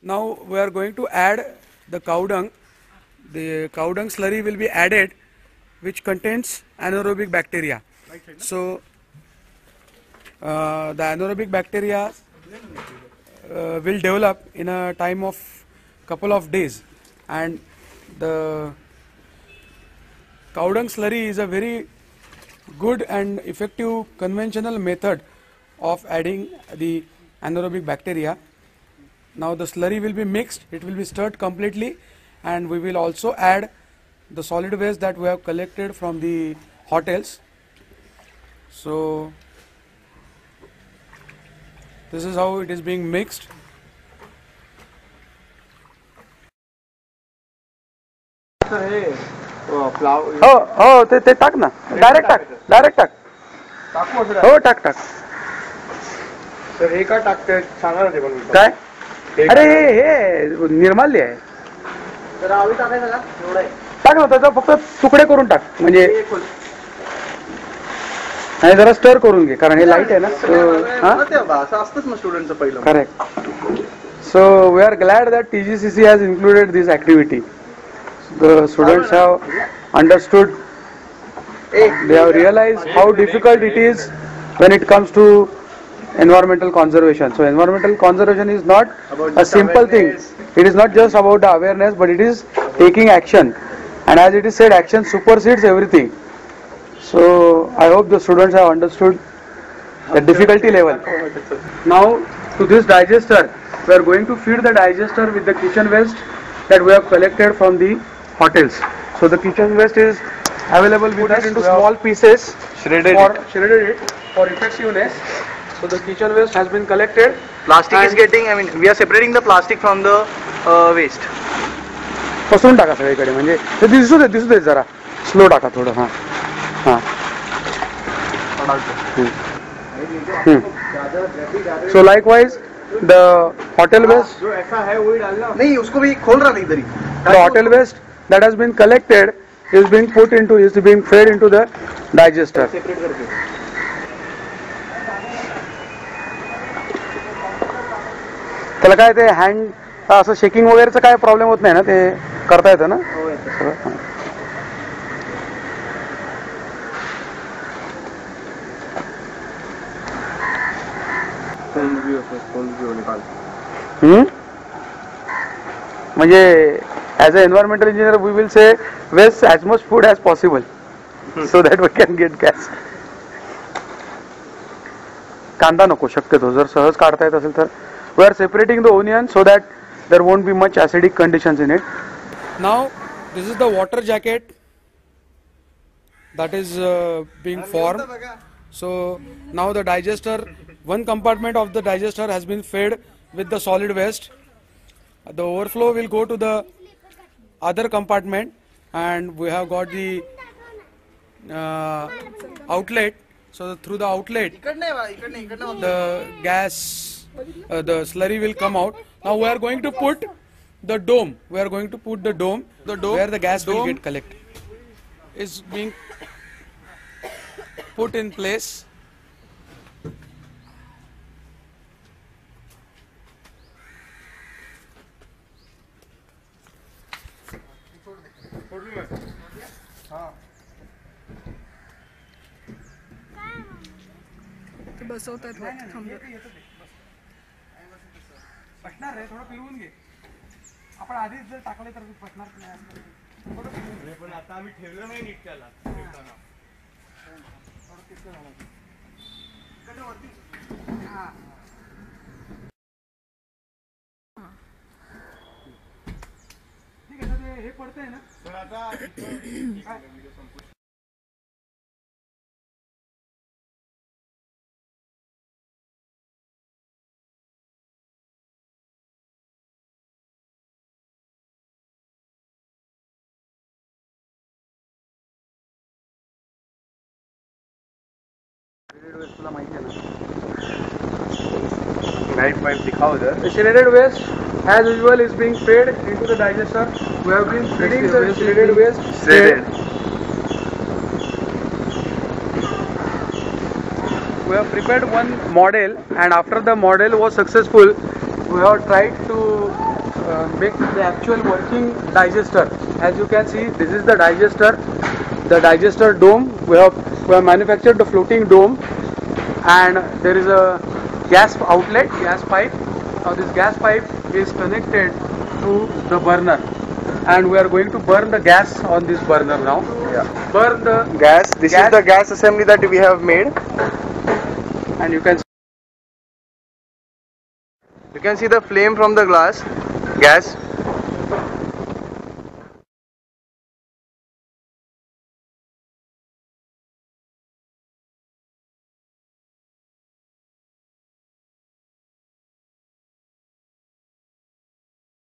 Now we are going to add the cow dung. The cow dung slurry will be added, which contains anaerobic bacteria. So the anaerobic bacteria will develop in a time of couple of days, and the cow dung slurry is a very good and effective conventional method of adding the anaerobic bacteria. Now the slurry will be mixed, it will be stirred completely, and we will also add the solid waste that we have collected from the hotels. So this is how it is being mixed. हो ते टाक ना, direct टाक हो टाक. तर हे का टाकते सांगा ना ते पण काय? अरे हे निर्माल्य आहे. तर आम्ही टाकायचं का एवढं आहे? टाक ना, त्याचा फक्त तुकडे करून टाक, म्हणजे आणि जरा स्टर करून घे, कारण हे लाईट आहे ना. असं असतंच ना स्टुडंटचं पहिलं. Correct. So we are glad that TGCC has included this activity. The students have understood, they have realized how difficult it is when it comes to environmental conservation. So environmental conservation is not a simple thing. It is not just about the awareness, but it is taking action. And as it is said, action supersedes everything. So I hope the students have understood the difficulty level. Now to this digester, we are going to feed the digester with the kitchen waste that we have collected from the hotels. So the kitchen waste is available with us into small pieces, shredded it for effectiveness. So the kitchen waste has been collected. Plastic is getting, I mean, we are separating the plastic from the waste. पसरून टाका सगळीकडे, म्हणजे ते दिसू दे जरा slow टाका थोडं. हां हां. So likewise the hotel waste, जो ऐसा है वही डालना नहीं, उसको भी खोल रहा नहीं इधर ही. the hotel waste that has been collected is being fed into the digester. Separate करके. त्याला काय ते हँड असं शेकिंग वगैरेचं काय प्रॉब्लेम होत नाही ना, ते करता येतं ना. म्हणजे as a environmental engineer we will say waste as much food as possible so that we can get gas. कांदा नको शक्यतो, जर सहज काढता येत असेल तर. We are separating the onion so that there won't be much acidic conditions in it. Now this is the water jacket that is being formed. So now the digester, one compartment of the digester has been fed with the solid waste. The overflow will go to the other compartment, and we have got the outlet. So through the outlet the gas, the slurry will come out. Now we are going to put the dome. The dome where the gas will get collected is being put in place. बसवतात पटणार रे, थोडं फिरवून घे. आपण आधीच जर टाकले तर पटणार नाही. पण आता आम्ही ठेवलं नाही नीट त्याला. ठीक आहे, हे पडतंय ना. पण आता तुला माहिती आहे ना. राइट पाइप दिखाओ इधर. The shredded waste as usual is being fed into the digester. We have been feeding the shredded waste. We have prepared one model, and after the model was successful, we have tried to make the actual working digester. As you can see, this is the digester. The digester dome. We have manufactured the floating dome, and there is a gas outlet, gas pipe. Now this gas pipe is connected to the burner, and we are going to burn the gas on this burner now. Yeah. Burn the Gas. This gas. is the gas assembly that we have made. And you can You can see the flame from the gas.